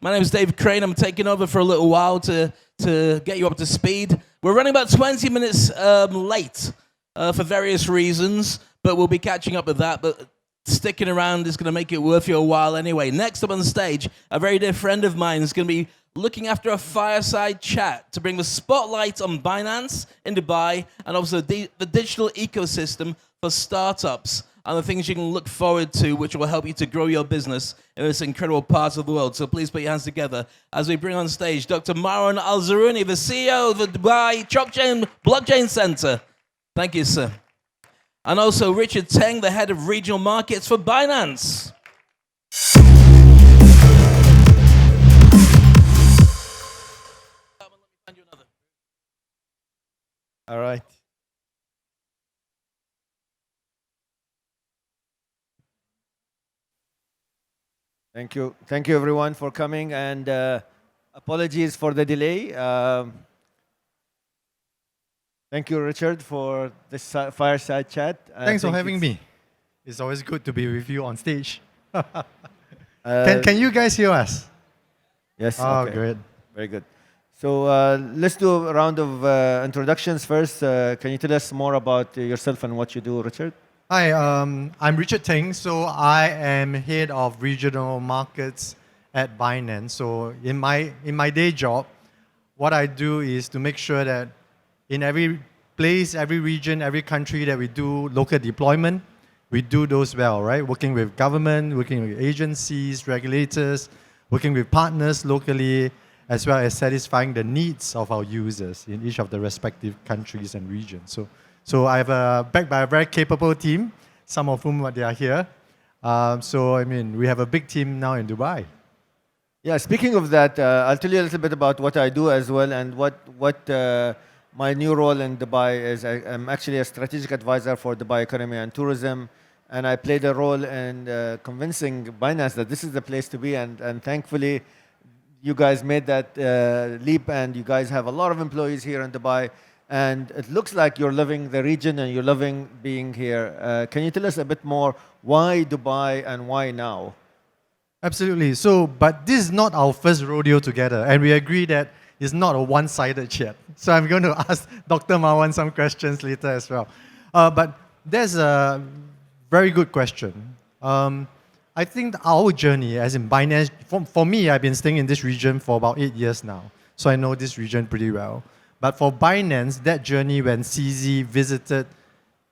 My name is Dave Crane. I'm taking over for a little while to get you up to speed. We're running about 20 minutes late for various reasons, but we'll be catching up with that. But sticking around is going to make it worth your while anyway. Next up on stage, a very dear friend of mine is going to be looking after a fireside chat to bring the spotlight on Binance in Dubai and also the digital ecosystem for startups and the things you can look forward to, which will help you to grow your business in this incredible part of the world. So please put your hands together as we bring on stage Dr. Marwan Zarouni, the CEO of the Dubai Blockchain Center. Thank you, sir. And also Richard Teng, the head of regional markets for Binance. All right. Thank you. Thank you, everyone, for coming. And apologies for the delay. Thank you, Richard, for this fireside chat. Thanks for having me. It's always good to be with you on stage. Can you guys hear us? Yes. Oh, okay. good. Very good. So let's do a round of introductions first. Can you tell us more about yourself and what you do, Richard? Hi, I'm Richard Teng. So I am head of regional markets at Binance. So in my day job, what I do is to make sure that in every place, every region, every country that we do local deployment, we do those well, right? Working with government, working with agencies, regulators, working with partners locally, as well as satisfying the needs of our users in each of the respective countries and regions. So I have backed by a very capable team, some of whom they are here. So I mean, we have a big team now in Dubai. Yeah, speaking of that, I'll tell you a little bit about what I do as well and what my new role in Dubai is. I'm actually a strategic advisor for Dubai economy and tourism, and I played a role in convincing Binance that this is the place to be, and thankfully, you guys made that leap, and you guys have a lot of employees here in Dubai, and it looks like you're loving the region and you're loving being here. Can you tell us a bit more why Dubai and why now? Absolutely. So, but this is not our first rodeo together, and we agree that it's not a one-sided chat. So I'm going to ask Dr. Marwan some questions later as well. But there's a very good question. I think our journey, as in Binance, for me, I've been staying in this region for about 8 years now, so I know this region pretty well. But for Binance, that journey when CZ visited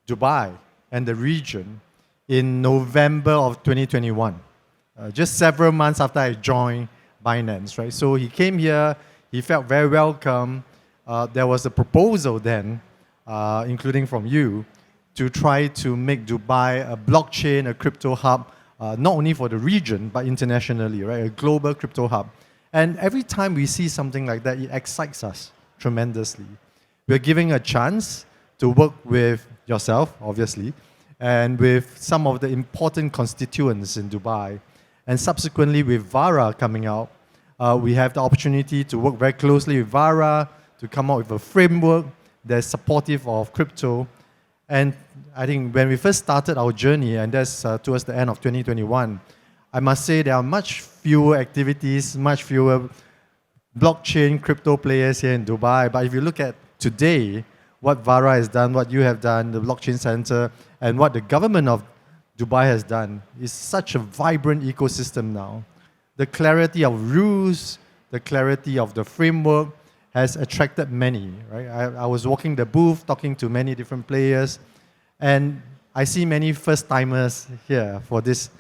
Dubai and the region in November of 2021, just several months after I joined Binance, right? So he came here, he felt very welcome. There was a proposal then, including from you, to try to make Dubai a blockchain, a crypto hub, not only for the region, but internationally, right? A global crypto hub. And every time we see something like that, it excites us tremendously. We're giving a chance to work with yourself, obviously, and with some of the important constituents in Dubai. And subsequently, with VARA coming out, we have the opportunity to work very closely with VARA to come up with a framework that's supportive of crypto. And I think when we first started our journey, and that's towards the end of 2021, I must say there are much fewer activities, much fewer blockchain crypto players here in Dubai. But if you look at today, what VARA has done, what you have done, the Blockchain Center, and what the government of Dubai has done, is such a vibrant ecosystem now. The clarity of rules, the clarity of the framework has attracted many, right? I was walking the booth, talking to many different players, and I see many first-timers here for this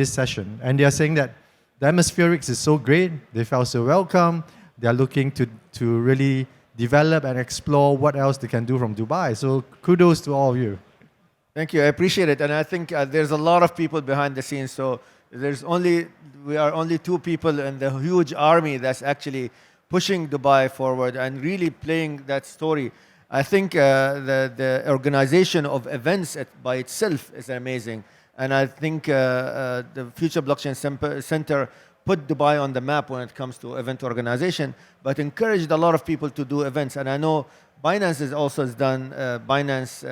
session. And they are saying that the atmospherics is so great, they felt so welcome, they are looking to really develop and explore what else they can do from Dubai. So kudos to all of you. Thank you, I appreciate it. And I think there's a lot of people behind the scenes, so we are only 2 people in the huge army that's actually pushing Dubai forward and really playing that story. I think the organization of events by itself is amazing. And I think the Future Blockchain Center put Dubai on the map when it comes to event organization, but encouraged a lot of people to do events. And I know Binance has done Binance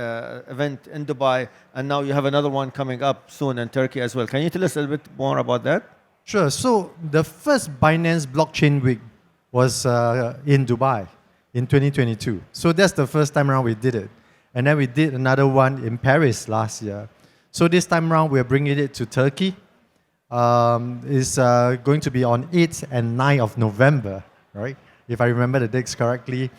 event in Dubai, and now you have another one coming up soon in Turkey as well. Can you tell us a little bit more about that? Sure. So the first Binance Blockchain Week was in Dubai in 2022. So that's the first time around we did it. And then we did another one in Paris last year. So this time around, we're bringing it to Turkey. It's going to be on 8th and 9th of November, right? If I remember the dates correctly.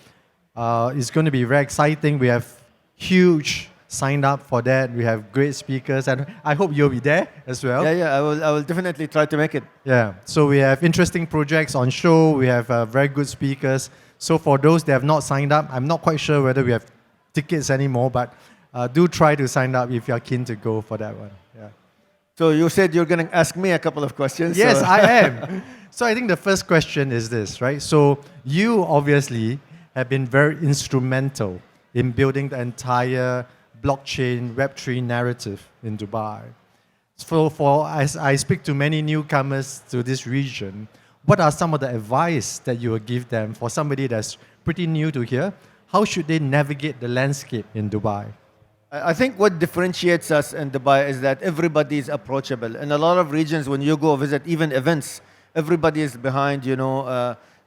It's going to be very exciting. We have huge signed up for that. We have great speakers, and I hope you'll be there as well. Yeah, I will definitely try to make it. Yeah. So we have interesting projects on show. We have very good speakers. So for those that have not signed up, I'm not quite sure whether we have tickets anymore, but do try to sign up if you're keen to go for that one. Yeah. So you said you're going to ask me a couple of questions. Yes, so. I am. So I think the first question is this, right? So you obviously have been very instrumental in building the entire blockchain Web3 narrative in Dubai. So as I speak to many newcomers to this region, what are some of the advice that you would give them for somebody that's pretty new to here? How should they navigate the landscape in Dubai? I think what differentiates us in Dubai is that everybody is approachable. In a lot of regions, when you go visit even events, everybody is behind,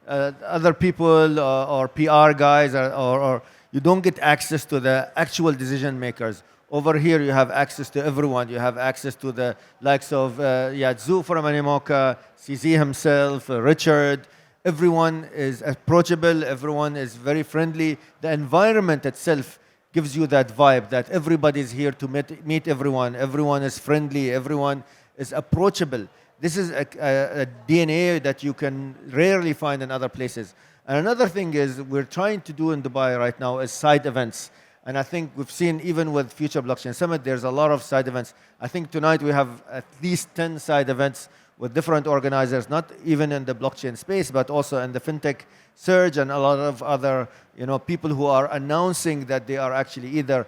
other people or PR guys, or you don't get access to the actual decision makers. Over here, you have access to everyone. You have access to the likes of Yatzu from Animoca, CZ himself, Richard. Everyone is approachable. Everyone is very friendly. The environment itself gives you that vibe that everybody is here to meet everyone. Everyone is friendly. Everyone is approachable. This is a DNA that you can rarely find in other places. And another thing is we're trying to do in Dubai right now is side events. And I think we've seen even with Future Blockchain Summit, there's a lot of side events. I think tonight we have at least 10 side events with different organizers, not even in the blockchain space, but also in the fintech surge and a lot of other people who are announcing that they are actually either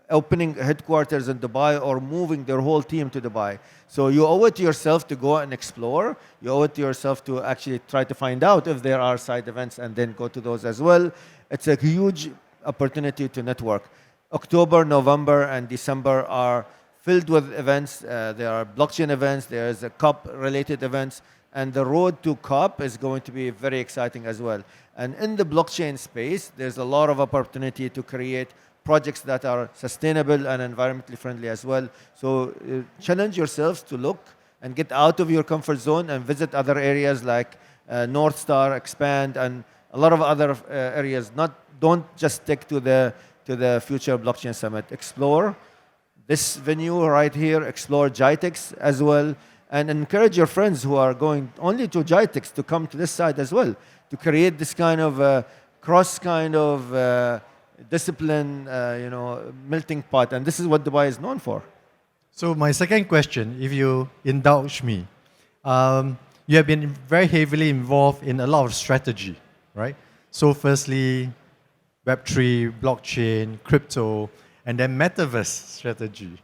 opening headquarters in Dubai or moving their whole team to Dubai. So you owe it to yourself to go and explore. You owe it to yourself to actually try to find out if there are side events and then go to those as well. It's a huge opportunity to network. October, November, and December are filled with events. There are blockchain events. There's a COP-related events. And the road to COP is going to be very exciting as well. And in the blockchain space, there's a lot of opportunity to create projects that are sustainable and environmentally friendly as well. So challenge yourselves to look and get out of your comfort zone and visit other areas like North Star, Expand, and a lot of other areas. Don't just stick to the Future Blockchain Summit. Explore this venue right here. Explore GITEX as well, and encourage your friends who are going only to GITEX to come to this side as well, to create this kind of cross kind of discipline, melting pot. And this is what Dubai is known for. So my second question, if you indulge me, you have been very heavily involved in a lot of strategy, right? So firstly, Web3, blockchain, crypto, and then metaverse strategy.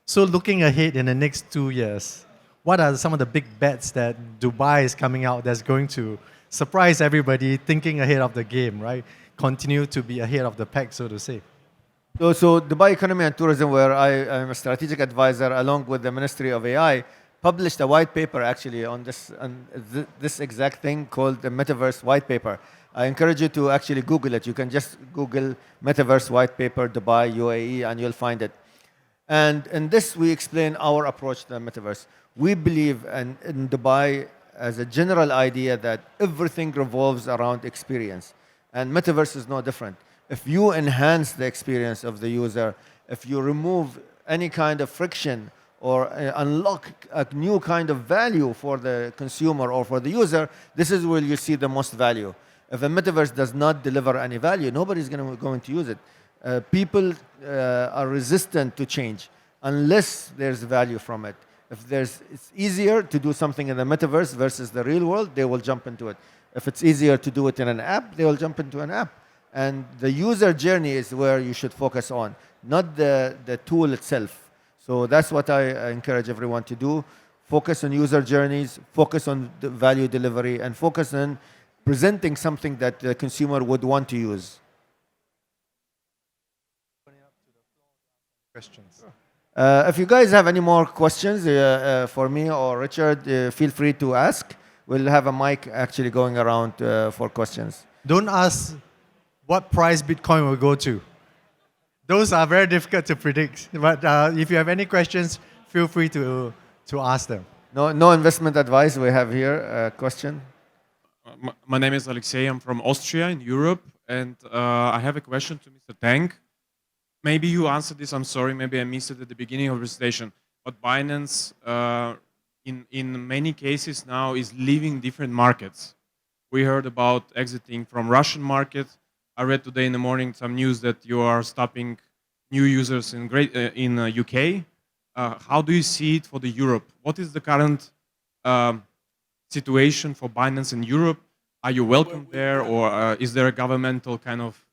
So looking ahead in the next 2 years, what are some of the big bets that Dubai is coming out that's going to surprise everybody thinking ahead of the game, right? Continue to be ahead of the pack, so to say. So Dubai Economy and Tourism, where I am a strategic advisor along with the Ministry of AI, published a white paper actually on this exact thing called the Metaverse White Paper. I encourage you to actually Google it. You can just Google Metaverse White Paper Dubai UAE and you'll find it. And in this, we explain our approach to the Metaverse. We believe in Dubai as a general idea that everything revolves around experience. And Metaverse is no different. If you enhance the experience of the user, if you remove any kind of friction or unlock a new kind of value for the consumer or for the user, this is where you see the most value. If a metaverse does not deliver any value, nobody's going to use it. People are resistant to change unless there's value from it. It's easier to do something in the metaverse versus the real world, they will jump into it. If it's easier to do it in an app, they will jump into an app. And the user journey is where you should focus on, not the tool itself. So that's what I encourage everyone to do. Focus on user journeys, focus on the value delivery, and focus on presenting something that the consumer would want to use. Questions. If you guys have any more questions for me or Richard, feel free to ask. We'll have a mic actually going around for questions. Don't ask what price Bitcoin will go to. Those are very difficult to predict. But if you have any questions, feel free to ask them. No investment advice we have here. Question? My name is Alexei. I'm from Austria in Europe, and I have a question to Mr. Teng. Maybe you answered this. I'm sorry. Maybe I missed it at the beginning of the presentation. But Binance, in many cases now, is leaving different markets. We heard about exiting from Russian market. I read today in the morning some news that you are stopping new users in UK. How do you see it for the Europe? What is the current situation for Binance in Europe? Are you welcome there, or is there a governmental kind of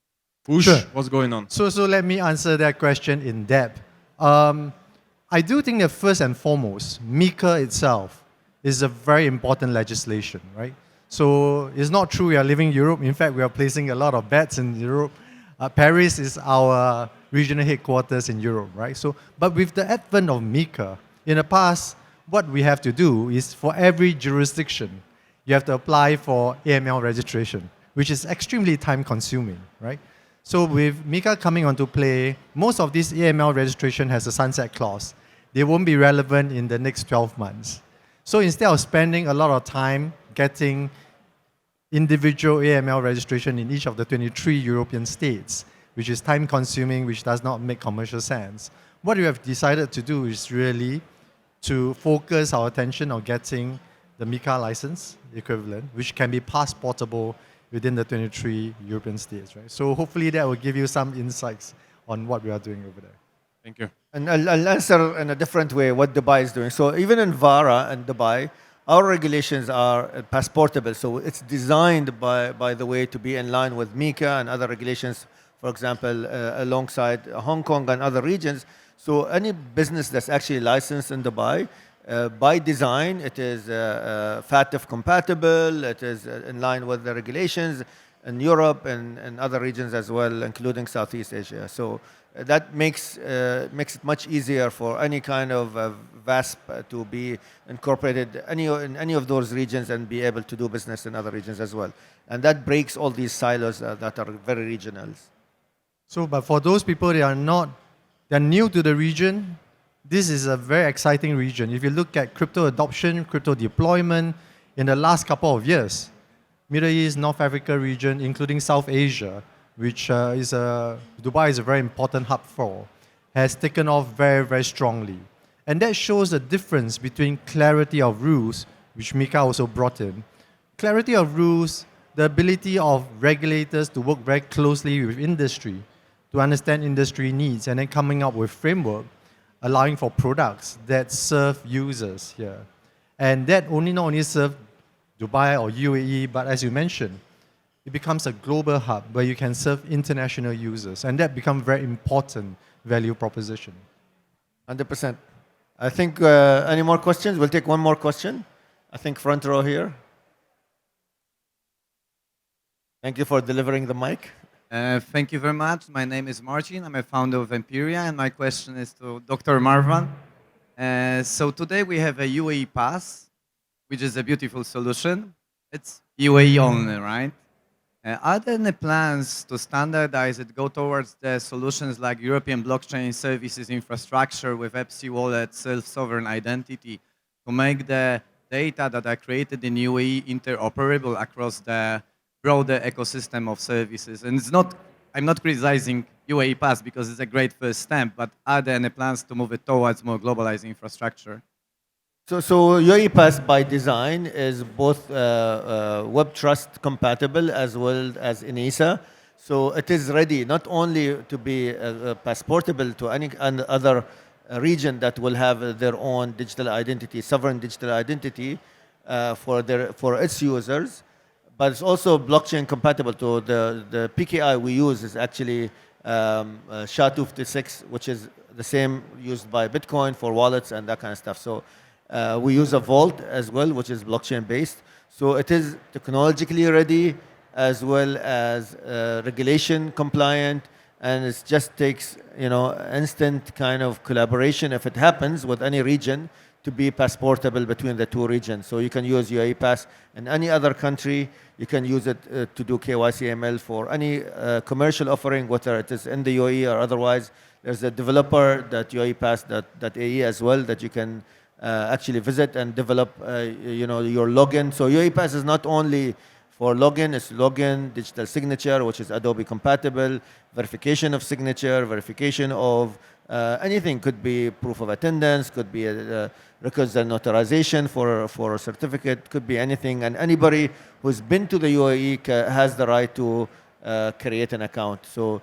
push? Sure. What's going on? So let me answer that question in depth. I do think that first and foremost, MiCA itself is a very important legislation, right? So it's not true we are leaving Europe. In fact, we are placing a lot of bets in Europe. Paris is our regional headquarters in Europe, right? So, but with the advent of MiCA, in the past, what we have to do is for every jurisdiction, you have to apply for AML registration, which is extremely time consuming, right? So with MiCA coming onto play, most of this AML registration has a sunset clause. They won't be relevant in the next 12 months. So instead of spending a lot of time getting individual AML registration in each of the 23 European states, which is time consuming, which does not make commercial sense, what we have decided to do is really to focus our attention on getting the MiCA license equivalent, which can be passportable within the 23 European states, right? So hopefully that will give you some insights on what we are doing over there. Thank you. And I'll answer in a different way what Dubai is doing. So even in VARA and Dubai, our regulations are passportable. So it's designed by the way to be in line with MiCA and other regulations, for example, alongside Hong Kong and other regions. So any business that's actually licensed in Dubai, by design, it is FATF compatible, it is in line with the regulations in Europe and other regions as well, including Southeast Asia. So that makes it much easier for any kind of VASP to be incorporated in any of those regions and be able to do business in other regions as well. And that breaks all these silos that are very regional. So, but for those people they're new to the region, this is a very exciting region. If you look at crypto adoption, crypto deployment in the last couple of years, Middle East, North Africa region, including South Asia, which Dubai is a very important hub for, has taken off very, very strongly. And that shows the difference between clarity of rules, which MiCA also brought in. Clarity of rules, the ability of regulators to work very closely with industry, to understand industry needs, and then coming up with framework, allowing for products that serve users here. And that not only serve Dubai or UAE, but as you mentioned, it becomes a global hub where you can serve international users. And that becomes very important value proposition. 100%. I think any more questions? We'll take one more question. I think front row here. Thank you for delivering the mic. Thank you very much. My name is Martin. I'm a founder of Empiria, and my question is to Dr. Marwan. So today we have a UAE pass, which is a beautiful solution. It's UAE only, right? Are there any plans to standardize it, go towards the solutions like European blockchain services infrastructure with FC wallet, self-sovereign identity, to make the data that are created in UAE interoperable across the broader ecosystem of services? And I'm not criticizing UAE Pass because it's a great first step, but are there any plans to move it towards more globalized infrastructure? So UAE Pass by design is both Web Trust compatible as well as INISA. So it is ready not only to be passportable to any other region that will have their own digital identity, sovereign digital identity for its users, but it's also blockchain compatible. To the PKI we use is actually SHA-256, which is the same used by Bitcoin for wallets and that kind of stuff. So we use a vault as well, which is blockchain based. So it is technologically ready as well as regulation compliant and it just takes instant kind of collaboration if it happens with any region to be passportable between the two regions. So you can use UAE Pass in any other country. You can use it to do KYC/AML for any commercial offering, whether it is in the UAE or otherwise. There's a developer that UAEpass.ae as well that you can actually visit and develop your login. So UAE Pass is not only for login, it's login, digital signature, which is Adobe compatible, verification of signature, verification of anything. Could be proof of attendance, could be records and notarization for a certificate, could be anything. And anybody who's been to the UAE has the right to create an account. So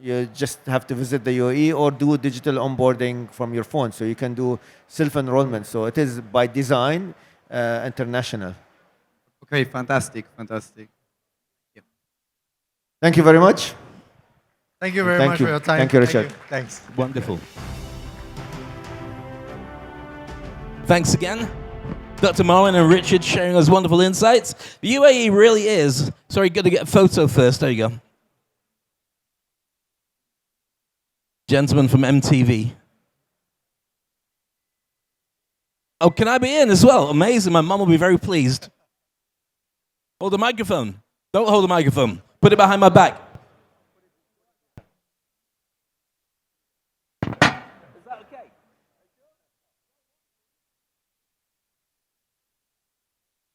you just have to visit the UAE or do digital onboarding from your phone. So you can do self-enrollment. So it is by design international. Okay, fantastic, fantastic. Thank you very much. Thank you very Thank much you. for your time. Thank you, Richard. Thanks. Wonderful. Thanks again, Dr. Marwan and Richard, sharing those wonderful insights. The UAE really is. Sorry, got to get a photo first. There you go. Gentleman from MTV. Oh, can I be in as well? Amazing. My mum will be very pleased. Hold the microphone. Don't hold the microphone. Put it behind my back. Is that okay?